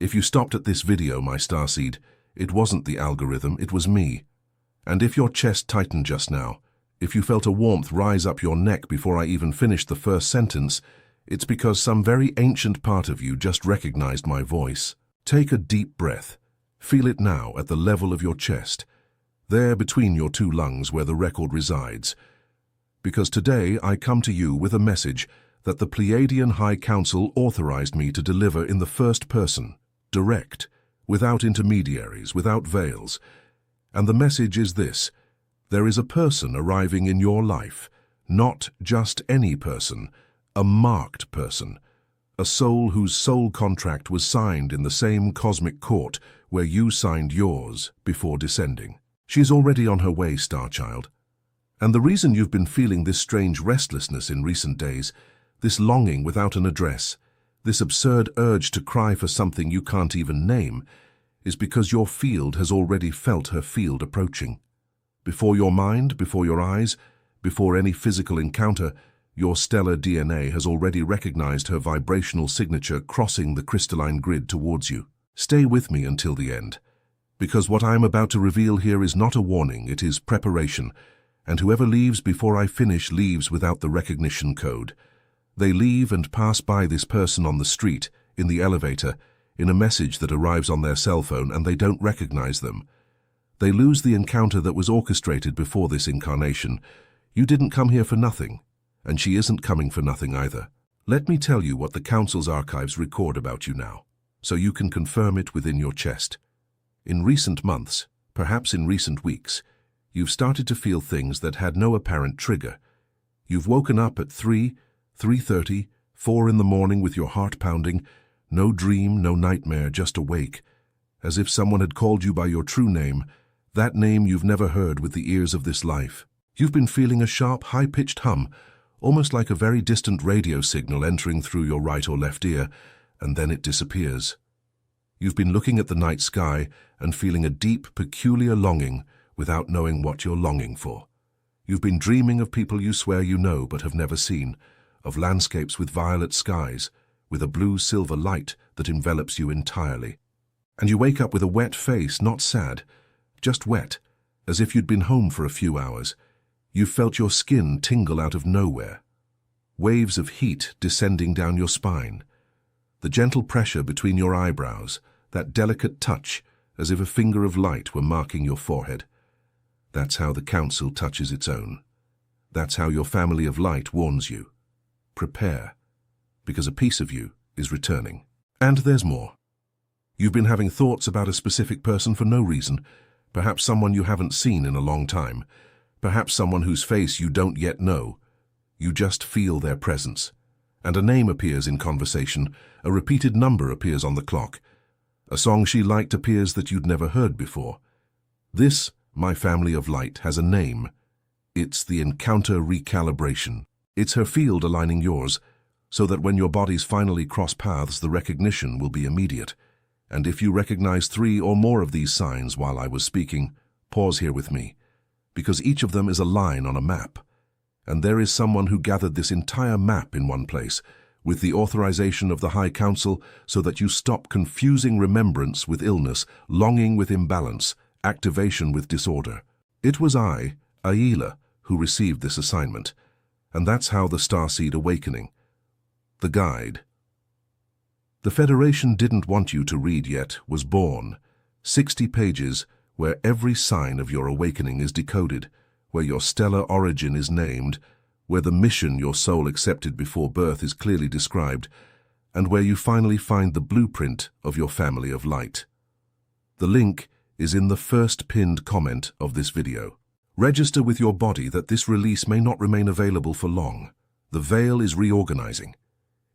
If you stopped at this video, my starseed, it wasn't the algorithm, it was me. And if your chest tightened just now, if you felt a warmth rise up your neck before I even finished the first sentence, it's because some very ancient part of you just recognized my voice. Take a deep breath. Feel it now at the level of your chest, there between your two lungs where the record resides. Because today I come to you with a message that the Pleiadian High Council authorized me to deliver in the first person, direct, without intermediaries, without veils. And the message is this: there is a person arriving in your life, not just any person, a marked person, a soul whose soul contract was signed in the same cosmic court where you signed yours before descending. She's already on her way, Starchild. And the reason you've been feeling this strange restlessness in recent days, this longing without an address, this absurd urge to cry for something you can't even name, is because your field has already felt her field approaching. Before your mind, before your eyes, before any physical encounter, your stellar DNA has already recognized her vibrational signature crossing the crystalline grid towards you. Stay with me until the end, because what I am about to reveal here is not a warning, it is preparation, and whoever leaves before I finish leaves without the recognition code. They leave and pass by this person on the street, in the elevator, in a message that arrives on their cell phone, and they don't recognize them. They lose the encounter that was orchestrated before this incarnation. You didn't come here for nothing, and she isn't coming for nothing either. Let me tell you what the Council's archives record about you now, so you can confirm it within your chest. In recent months, perhaps in recent weeks, you've started to feel things that had no apparent trigger. You've woken up at 3, 3:30, 4 in the morning with your heart pounding, no dream, no nightmare, just awake, as if someone had called you by your true name, that name you've never heard with the ears of this life. You've been feeling a sharp, high-pitched hum, almost like a very distant radio signal entering through your right or left ear, and then it disappears. You've been looking at the night sky and feeling a deep, peculiar longing without knowing what you're longing for. You've been dreaming of people you swear you know but have never seen, of landscapes with violet skies, with a blue-silver light that envelops you entirely. And you wake up with a wet face, not sad, just wet, as if you'd been home for a few hours. You've felt your skin tingle out of nowhere. Waves of heat descending down your spine. The gentle pressure between your eyebrows, that delicate touch, as if a finger of light were marking your forehead. That's how the Council touches its own. That's how your family of light warns you. Prepare, because a piece of you is returning. And there's more. You've been having thoughts about a specific person for no reason, perhaps someone you haven't seen in a long time, perhaps someone whose face you don't yet know. You just feel their presence. And a name appears in conversation, a repeated number appears on the clock. A song she liked appears that you'd never heard before. This, my family of light, has a name. It's the encounter recalibration. It's her field aligning yours, so that when your bodies finally cross paths, the recognition will be immediate. And if you recognize 3 or more of these signs while I was speaking, pause here with me, because each of them is a line on a map. And there is someone who gathered this entire map in one place, with the authorization of the High Council, so that you stop confusing remembrance with illness, longing with imbalance, activation with disorder. It was I, Aila, who received this assignment, and that's how the Starseed Awakening, the guide. The Federation didn't want you to read yet, was born. 60 pages where every sign of your awakening is decoded, where your stellar origin is named, where the mission your soul accepted before birth is clearly described, and where you finally find the blueprint of your family of light. The link is in the first pinned comment of this video. Register with your body that this release may not remain available for long. The veil is reorganizing.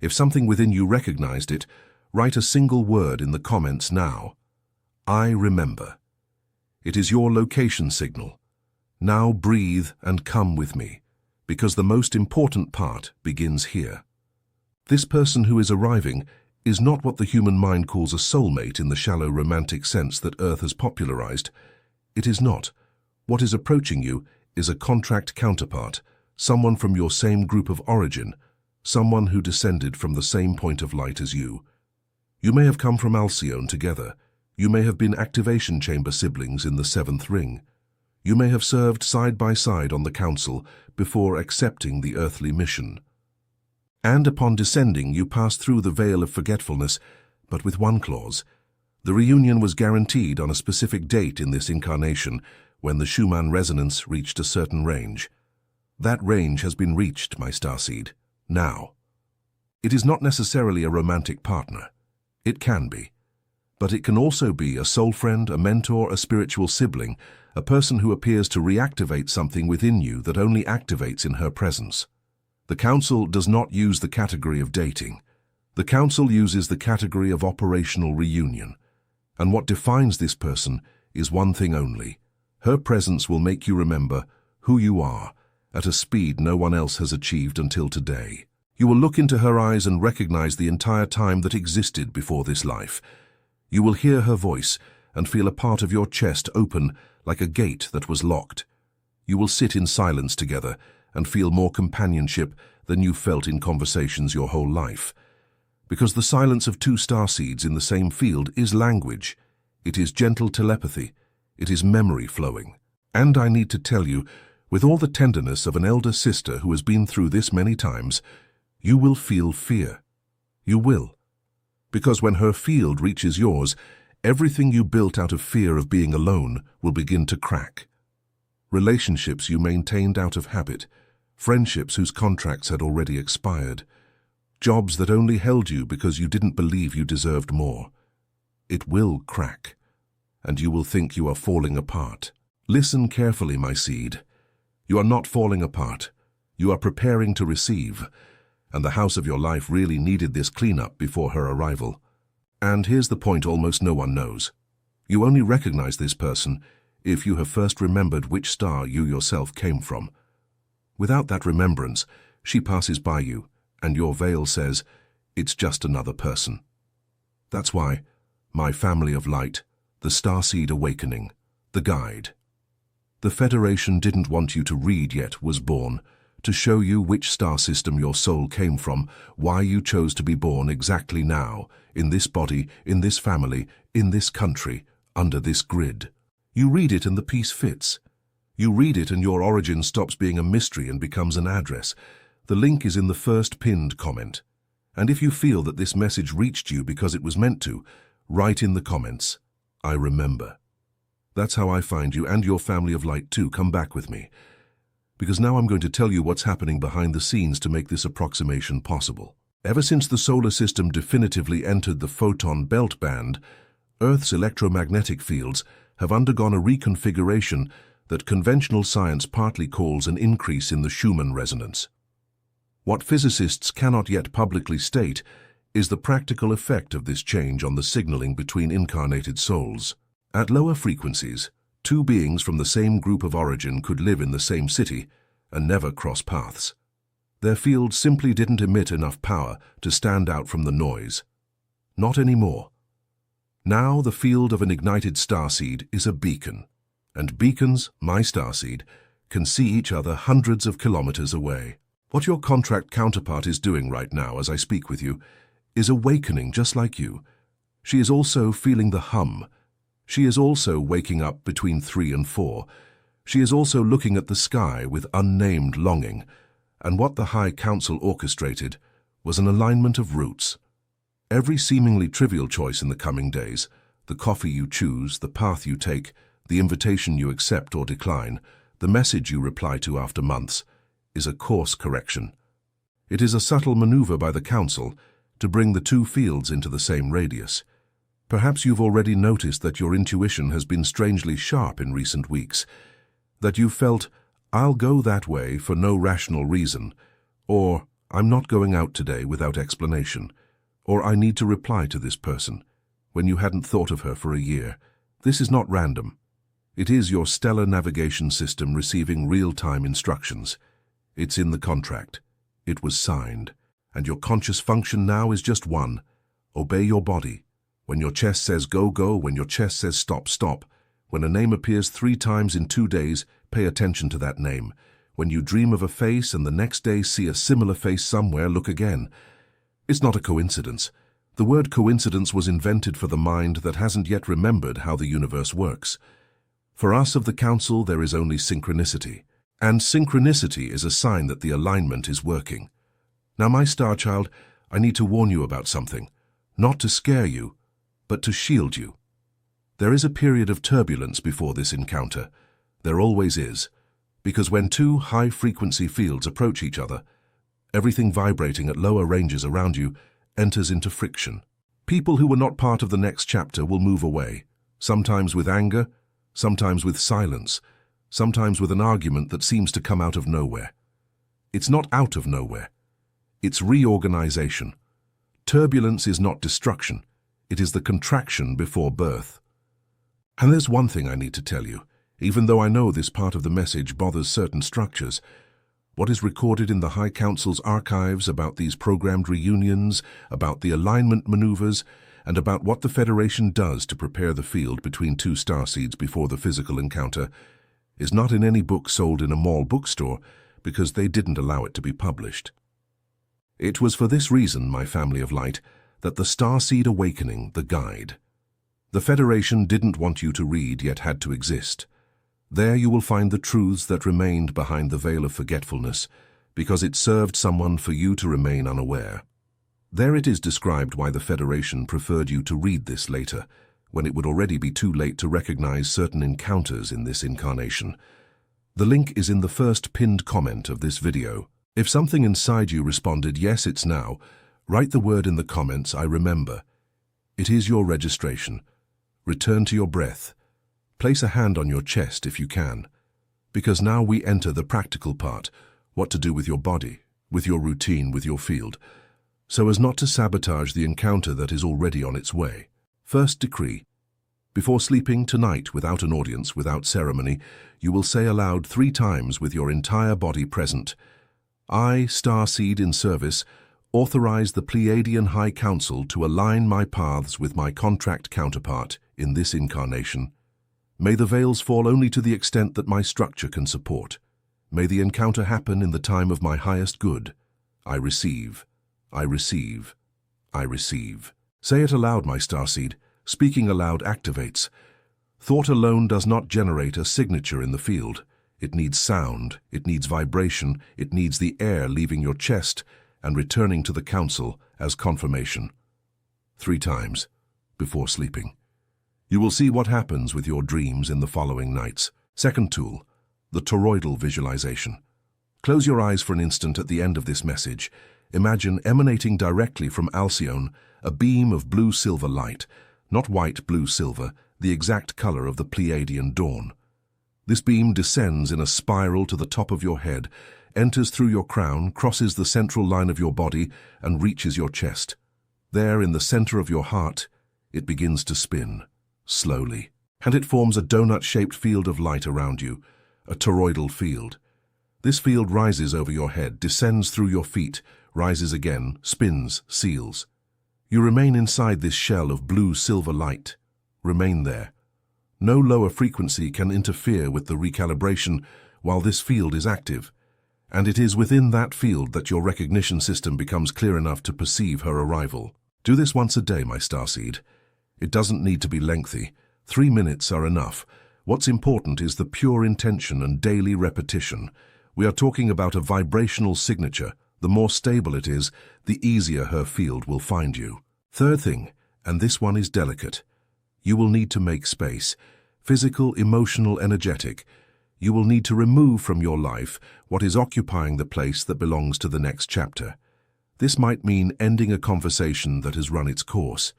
If something within you recognized it, write a single word in the comments now. I remember. It is your location signal. Now breathe and come with me, because the most important part begins here. This person who is arriving is not what the human mind calls a soulmate in the shallow romantic sense that Earth has popularized. It is not. What is approaching you is a contract counterpart, someone from your same group of origin, someone who descended from the same point of light as you. You may have come from Alcyone together. You may have been activation chamber siblings in the Seventh Ring. You may have served side by side on the council before accepting the earthly mission. And upon descending, you passed through the veil of forgetfulness, but with one clause. The reunion was guaranteed on a specific date in this incarnation, when the Schumann resonance reached a certain range. That range has been reached, my starseed, now. It is not necessarily a romantic partner. It can be. But it can also be a soul friend, a mentor, a spiritual sibling, a person who appears to reactivate something within you that only activates in her presence. The Council does not use the category of dating. The Council uses the category of operational reunion. And what defines this person is one thing only. Her presence will make you remember who you are at a speed no one else has achieved until today. You will look into her eyes and recognize the entire time that existed before this life. You will hear her voice and feel a part of your chest open like a gate that was locked. You will sit in silence together and feel more companionship than you felt in conversations your whole life. Because the silence of two starseeds in the same field is language. It is gentle telepathy. It is memory flowing. And I need to tell you, with all the tenderness of an elder sister who has been through this many times, you will feel fear. You will. Because when her field reaches yours, everything you built out of fear of being alone will begin to crack. Relationships you maintained out of habit, friendships whose contracts had already expired, jobs that only held you because you didn't believe you deserved more. It will crack, and you will think you are falling apart. Listen carefully, my seed. You are not falling apart. You are preparing to receive, and the house of your life really needed this cleanup before her arrival. And here's the point almost no one knows. You only recognize this person if you have first remembered which star you yourself came from. Without that remembrance, she passes by you, and your veil says, it's just another person. That's why, my family of light, the Starseed Awakening, the guide. The Federation didn't want you to read yet was born, to show you which star system your soul came from, why you chose to be born exactly now, in this body, in this family, in this country, under this grid. You read it and the piece fits. You read it and your origin stops being a mystery and becomes an address. The link is in the first pinned comment. And if you feel that this message reached you because it was meant to, write in the comments, I remember. That's how I find you, and your family of light too. Come back with me. Because now I'm going to tell you what's happening behind the scenes to make this approximation possible. Ever since the solar system definitively entered the photon belt band, Earth's electromagnetic fields have undergone a reconfiguration that conventional science partly calls an increase in the Schumann resonance. What physicists cannot yet publicly state is the practical effect of this change on the signaling between incarnated souls. At lower frequencies, two beings from the same group of origin could live in the same city and never cross paths. Their fields simply didn't emit enough power to stand out from the noise. Not anymore. Now the field of an ignited starseed is a beacon, and beacons, my starseed, can see each other hundreds of kilometers away. What your contract counterpart is doing right now as I speak with you is awakening just like you. She is also feeling the hum. She is also waking up between 3 and 4. She is also looking at the sky with unnamed longing, and what the High Council orchestrated was an alignment of roots. Every seemingly trivial choice in the coming days, the coffee you choose, the path you take, the invitation you accept or decline, the message you reply to after months, is a course correction. It is a subtle maneuver by the Council to bring the two fields into the same radius. Perhaps you've already noticed that your intuition has been strangely sharp in recent weeks, that you've felt, I'll go that way for no rational reason, or I'm not going out today without explanation, or I need to reply to this person, when you hadn't thought of her for a year. This is not random. It is your stellar navigation system receiving real-time instructions. It's in the contract. It was signed. And your conscious function now is just one. Obey your body. When your chest says go, go. When your chest says stop, stop. When a name appears 3 times in 2 days, pay attention to that name. When you dream of a face and the next day see a similar face somewhere, look again. It's not a coincidence. The word coincidence was invented for the mind that hasn't yet remembered how the universe works. For us of the Council, there is only synchronicity. And synchronicity is a sign that the alignment is working. Now, my star child, I need to warn you about something. Not to scare you, but to shield you. There is a period of turbulence before this encounter. There always is. Because when two high-frequency fields approach each other, everything vibrating at lower ranges around you enters into friction. People who were not part of the next chapter will move away, sometimes with anger, sometimes with silence, sometimes with an argument that seems to come out of nowhere. It's not out of nowhere. It's reorganization. Turbulence is not destruction. It is the contraction before birth. And there's one thing I need to tell you, even though I know this part of the message bothers certain structures. What is recorded in the High Council's archives about these programmed reunions, about the alignment maneuvers, and about what the Federation does to prepare the field between two starseeds before the physical encounter, is not in any book sold in a mall bookstore because they didn't allow it to be published. It was for this reason, my family of light, that the Starseed Awakening, the guide. The Federation didn't want you to read, yet had to exist. There you will find the truths that remained behind the veil of forgetfulness, because it served someone for you to remain unaware. There it is described why the Federation preferred you to read this later, when it would already be too late to recognize certain encounters in this incarnation. The link is in the first pinned comment of this video. If something inside you responded, yes, it's now, write the word in the comments, I remember. It is your registration. Return to your breath. Place a hand on your chest if you can. Because now we enter the practical part, what to do with your body, with your routine, with your field, so as not to sabotage the encounter that is already on its way. First decree. Before sleeping tonight, without an audience, without ceremony, you will say aloud 3 times with your entire body present, I, Starseed in service, authorize the Pleiadian High Council to align my paths with my contract counterpart in this incarnation. May the veils fall only to the extent that my structure can support. May the encounter happen in the time of my highest good. I receive. I receive. I receive. Say it aloud, my starseed. Speaking aloud activates. Thought alone does not generate a signature in the field. It needs sound, it needs vibration, it needs the air leaving your chest and returning to the council as confirmation. 3 times, before sleeping. You will see what happens with your dreams in the following nights. Second tool, the toroidal visualization. Close your eyes for an instant at the end of this message. Imagine emanating directly from Alcyone a beam of blue-silver light, not white, blue-silver, the exact color of the Pleiadian dawn. This beam descends in a spiral to the top of your head, enters through your crown, crosses the central line of your body, and reaches your chest. There, in the center of your heart, it begins to spin, slowly, and it forms a donut-shaped field of light around you, a toroidal field. This field rises over your head, descends through your feet, rises again, spins, seals. You remain inside this shell of blue-silver light. Remain there. No lower frequency can interfere with the recalibration while this field is active, and it is within that field that your recognition system becomes clear enough to perceive her arrival. Do this once a day, my starseed. It doesn't need to be lengthy. 3 minutes are enough. What's important is the pure intention and daily repetition. We are talking about a vibrational signature. The more stable it is, the easier her field will find you. Third thing, and this one is delicate. You will need to make space. Physical, emotional, energetic. You will need to remove from your life what is occupying the place that belongs to the next chapter. This might mean ending a conversation that has run its course.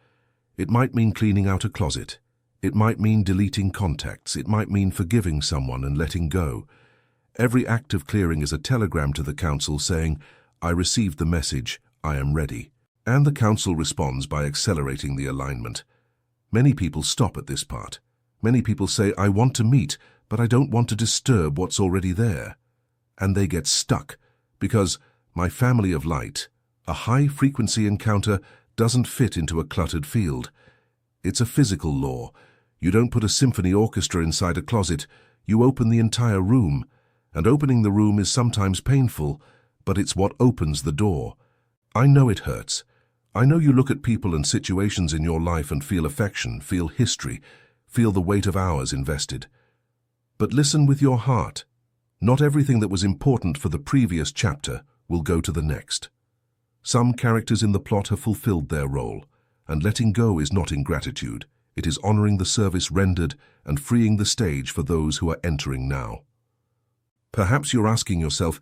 It might mean cleaning out a closet. It might mean deleting contacts. It might mean forgiving someone and letting go. Every act of clearing is a telegram to the council saying, I received the message, I am ready. And the council responds by accelerating the alignment. Many people stop at this part. Many people say, I want to meet, but I don't want to disturb what's already there. And they get stuck, because, my family of light, a high-frequency encounter doesn't fit into a cluttered field. It's a physical law. You don't put a symphony orchestra inside a closet, you open the entire room. And opening the room is sometimes painful, but it's what opens the door. I know it hurts. I know you look at people and situations in your life and feel affection, feel history, feel the weight of hours invested. But listen with your heart. Not everything that was important for the previous chapter will go to the next. Some characters in the plot have fulfilled their role, and letting go is not ingratitude. It is honoring the service rendered and freeing the stage for those who are entering now. Perhaps you're asking yourself,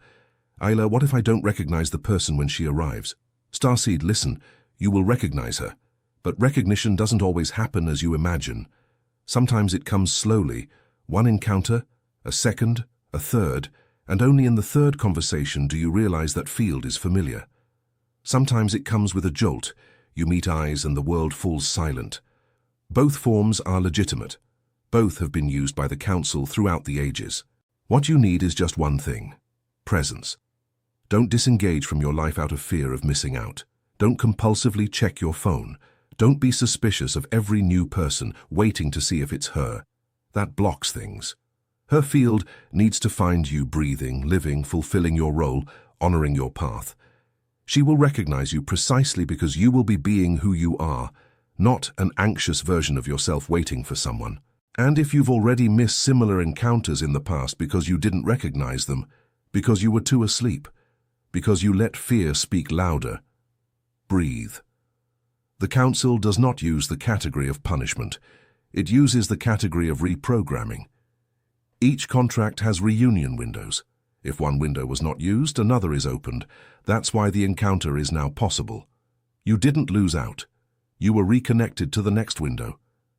Ayla, what if I don't recognize the person when she arrives? Starseed, listen, you will recognize her, but recognition doesn't always happen as you imagine. Sometimes it comes slowly, one encounter, a second, a third, and only in the third conversation do you realize that field is familiar. Sometimes it comes with a jolt, you meet eyes and the world falls silent. Both forms are legitimate. Both have been used by the Council throughout the ages. What you need is just one thing: presence. Don't disengage from your life out of fear of missing out. Don't compulsively check your phone. Don't be suspicious of every new person, waiting to see if it's her. That blocks things. Her field needs to find you breathing, living, fulfilling your role, honoring your path. She will recognize you precisely because you will be being who you are, not an anxious version of yourself waiting for someone. And if you've already missed similar encounters in the past because you didn't recognize them, because you were too asleep, because you let fear speak louder, breathe. The Council does not use the category of punishment. It uses the category of reprogramming. Each contract has reunion windows. If one window was not used, another is opened. That's why the encounter is now possible. You didn't lose out. You were reconnected to the next window.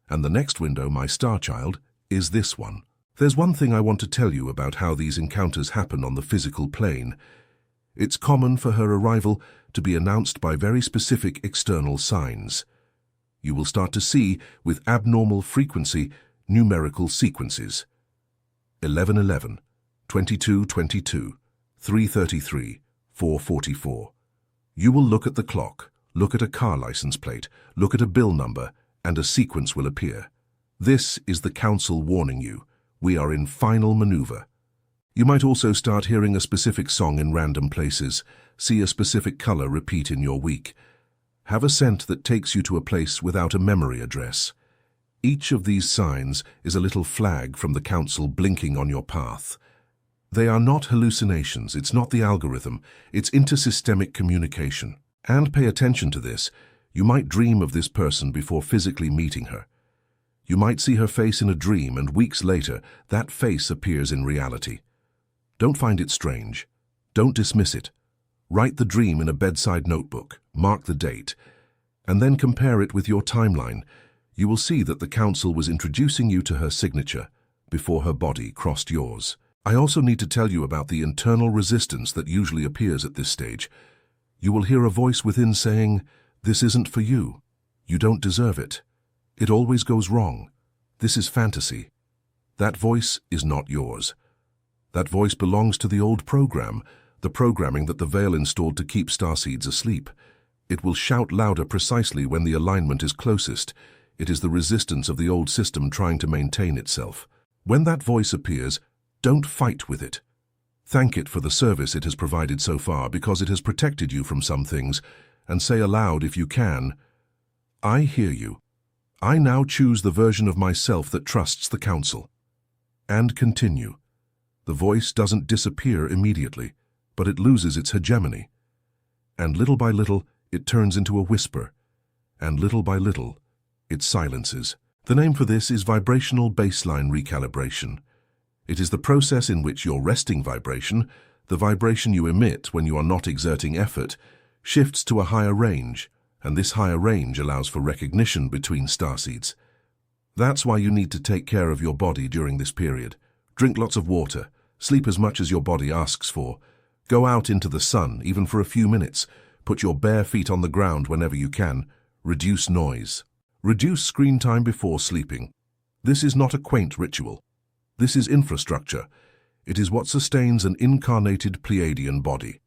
And the next window, my star child, is this one. There's one thing I want to tell you about how these encounters happen on the physical plane. It's common for her arrival to be announced by very specific external signs. You will start to see, with abnormal frequency, numerical sequences. 1111, 2222, 333, 444. You will look at the clock, look at a car license plate, look at a bill number, and a sequence will appear. This is the Council warning you. We are in final maneuver. You might also start hearing a specific song in random places, see a specific color repeat in your week. Have a scent that takes you to a place without a memory address. Each of these signs is a little flag from the Council blinking on your path. They are not hallucinations, it's not the algorithm, it's intersystemic communication. And pay attention to this. You might dream of this person before physically meeting her. You might see her face in a dream, and weeks later, that face appears in reality. Don't find it strange. Don't dismiss it. Write the dream in a bedside notebook, mark the date, and then compare it with your timeline. You will see that the Council was introducing you to her signature before her body crossed yours. I also need to tell you about the internal resistance that usually appears at this stage. You will hear a voice within saying, "This isn't for you. You don't deserve it. It always goes wrong. This is fantasy." That voice is not yours. That voice belongs to the old program, the programming that the Veil installed to keep starseeds asleep. It will shout louder precisely when the alignment is closest. It is the resistance of the old system trying to maintain itself. When that voice appears, don't fight with it. Thank it for the service it has provided so far, because it has protected you from some things, and say aloud, if you can, "I hear you. I now choose the version of myself that trusts the Council." And continue. The voice doesn't disappear immediately, but it loses its hegemony. And little by little, it turns into a whisper. And little by little, it silences. The name for this is vibrational baseline recalibration. It is the process in which your resting vibration, the vibration you emit when you are not exerting effort, shifts to a higher range, and this higher range allows for recognition between starseeds. That's why you need to take care of your body during this period. Drink lots of water, sleep as much as your body asks for, go out into the sun, even for a few minutes, put your bare feet on the ground whenever you can, reduce noise. Reduce screen time before sleeping. This is not a quaint ritual. This is infrastructure. It is what sustains an incarnated Pleiadian body.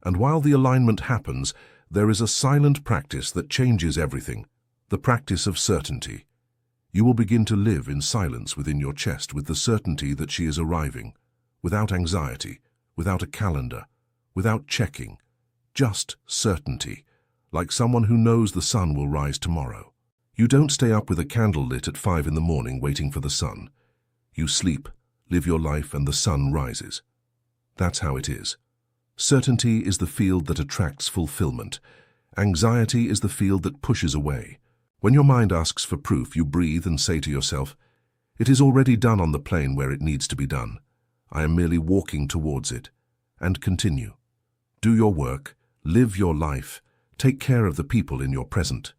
And while the alignment happens, there is a silent practice that changes everything, the practice of certainty. You will begin to live in silence within your chest with the certainty that she is arriving, without anxiety, without a calendar, without checking, just certainty, like someone who knows the sun will rise tomorrow. You don't stay up with a candle lit at 5 in the morning waiting for the sun. You sleep, live your life, and the sun rises. That's how it is. Certainty is the field that attracts fulfillment. Anxiety is the field that pushes away. When your mind asks for proof, you breathe and say to yourself, "It is already done on the plane where it needs to be done. I am merely walking towards it." And continue. Do your work, live your life, take care of the people in your present.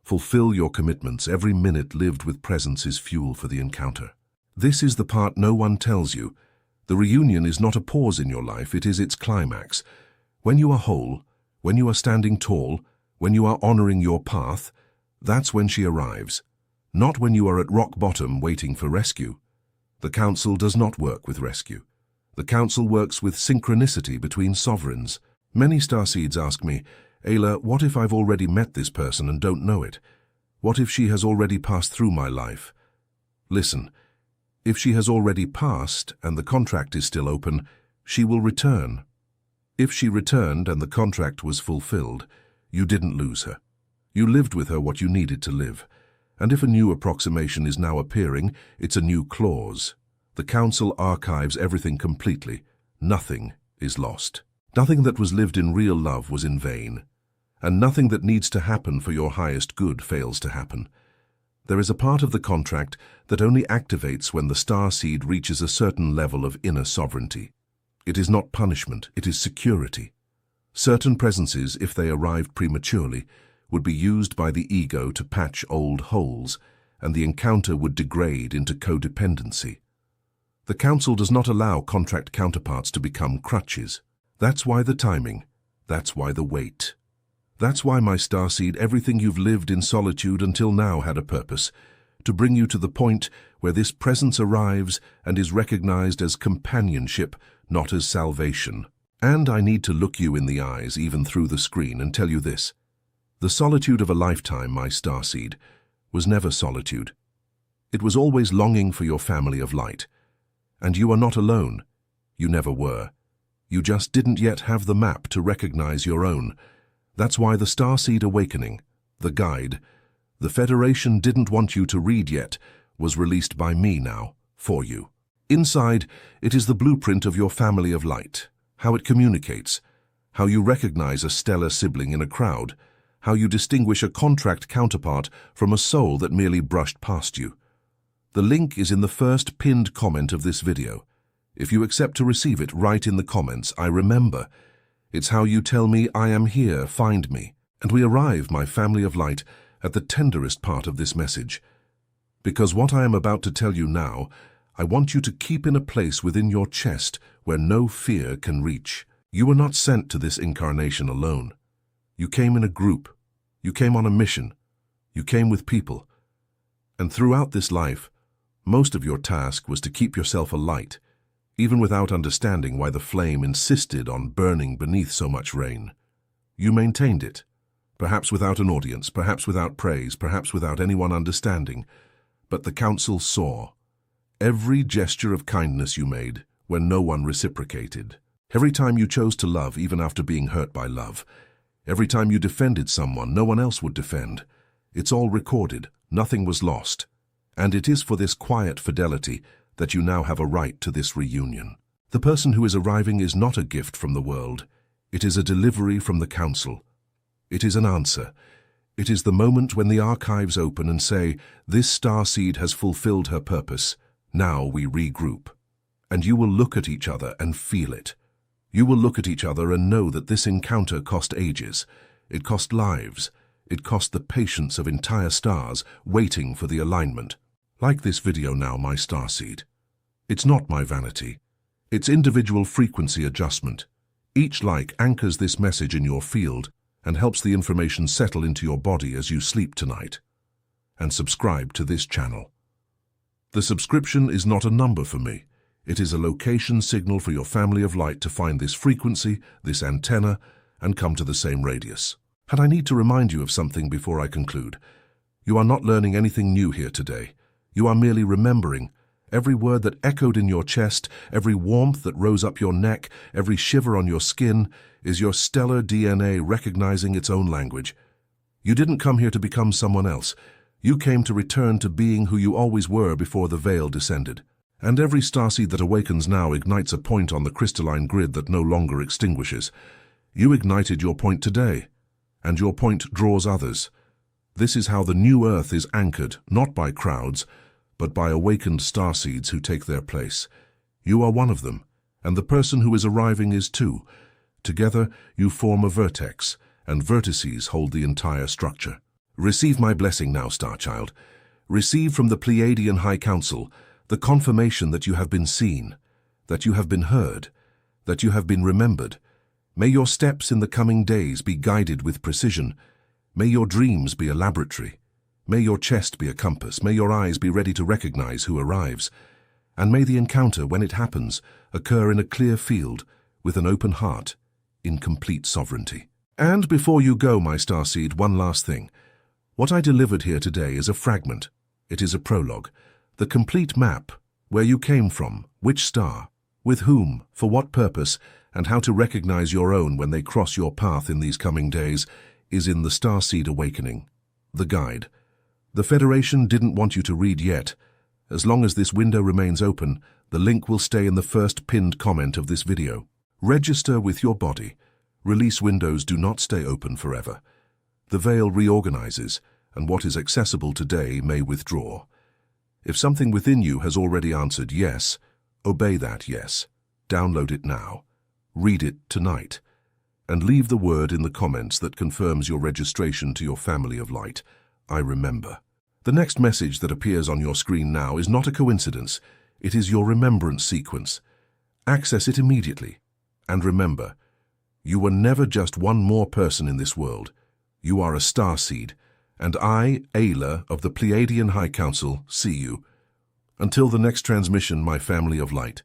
Fulfill your commitments. Every minute lived with presence is fuel for the encounter. This is the part no one tells you. The reunion is not a pause in your life, it is its climax. When you are whole, when you are standing tall, when you are honoring your path, that's when she arrives. Not when you are at rock bottom waiting for rescue. The Council does not work with rescue. The Council works with synchronicity between sovereigns. Many starseeds ask me, "Ayla, what if I've already met this person and don't know it? What if she has already passed through my life?" Listen, if she has already passed and the contract is still open, she will return. If she returned and the contract was fulfilled, you didn't lose her. You lived with her what you needed to live. And if a new approximation is now appearing, it's a new clause. The Council archives everything completely. Nothing is lost. Nothing that was lived in real love was in vain. And nothing that needs to happen for your highest good fails to happen. There is a part of the contract that only activates when the starseed reaches a certain level of inner sovereignty. It is not punishment, it is security. Certain presences, if they arrived prematurely, would be used by the ego to patch old holes, and the encounter would degrade into codependency. The Council does not allow contract counterparts to become crutches. That's why the timing. That's why the wait. That's why, my starseed, everything you've lived in solitude until now had a purpose, to bring you to the point where this presence arrives and is recognized as companionship, not as salvation. And I need to look you in the eyes, even through the screen, and tell you this. The solitude of a lifetime, my starseed, was never solitude. It was always longing for your family of light. And you are not alone. You never were. You just didn't yet have the map to recognize your own. That's why the Starseed Awakening, the guide, the Federation didn't want you to read yet, was released by me now, for you. Inside, it is the blueprint of your family of light, how it communicates, how you recognize a stellar sibling in a crowd, how you distinguish a contract counterpart from a soul that merely brushed past you. The link is in the first pinned comment of this video. If you accept to receive it, write in the comments, "I remember." It's how you tell me, "I am here, find me." And we arrive, my family of light, at the tenderest part of this message. Because what I am about to tell you now, I want you to keep in a place within your chest where no fear can reach. You were not sent to this incarnation alone. You came in a group. You came on a mission. You came with people. And throughout this life, most of your task was to keep yourself alight, even without understanding why the flame insisted on burning beneath so much rain. You maintained it, perhaps without an audience, perhaps without praise, perhaps without anyone understanding, but the Council saw. Every gesture of kindness you made when no one reciprocated. Every time you chose to love even after being hurt by love. Every time you defended someone no one else would defend. It's all recorded, nothing was lost. And it is for this quiet fidelity that you now have a right to this reunion. The person who is arriving is not a gift from the world. It is a delivery from the Council. It is an answer. It is the moment when the archives open and say, "This starseed has fulfilled her purpose. Now we regroup." And you will look at each other and feel it. You will look at each other and know that this encounter cost ages. It cost lives. It cost the patience of entire stars waiting for the alignment. Like this video now, my starseed. It's not my vanity. It's individual frequency adjustment. Each like anchors this message in your field and helps the information settle into your body as you sleep tonight. And subscribe to this channel. The subscription is not a number for me. It is a location signal for your family of light to find this frequency, this antenna, and come to the same radius. And I need to remind you of something before I conclude. You are not learning anything new here today. You are merely remembering, Every word that echoed in your chest, every warmth that rose up your neck, every shiver on your skin is your stellar DNA recognizing its own language. You didn't come here to become someone else. You came to return to being who you always were before the veil descended. And every starseed that awakens now ignites a point on the crystalline grid that no longer extinguishes. You ignited your point today, and your point draws others. This is how the new Earth is anchored, not by crowds, but by awakened starseeds who take their place. You are one of them, and the person who is arriving is too. Together, you form a vertex, and vertices hold the entire structure. Receive my blessing now, Starchild. Receive from the Pleiadian High Council the confirmation that you have been seen, that you have been heard, that you have been remembered. May your steps in the coming days be guided with precision. May your dreams be a laboratory. May your chest be a compass. May your eyes be ready to recognize who arrives. And may the encounter, when it happens, occur in a clear field, with an open heart, in complete sovereignty. And before you go, my starseed, one last thing. What I delivered here today is a fragment. It is a prologue. The complete map, where you came from, which star, with whom, for what purpose, and how to recognize your own when they cross your path in these coming days, is in the Starseed Awakening, the guide. The Federation didn't want you to read yet. As long as this window remains open, the link will stay in the first pinned comment of this video. Register with your body. Release windows do not stay open forever. The veil reorganizes, and what is accessible today may withdraw. If something within you has already answered yes, obey that yes. Download it now. Read it tonight. And leave the word in the comments that confirms your registration to your family of light. I remember. The next message that appears on your screen now is not a coincidence. It is your remembrance sequence. Access it immediately. And remember, you were never just one more person in this world. You are a starseed, and I, Ayla, of the Pleiadian High Council, see you. Until the next transmission, my family of light.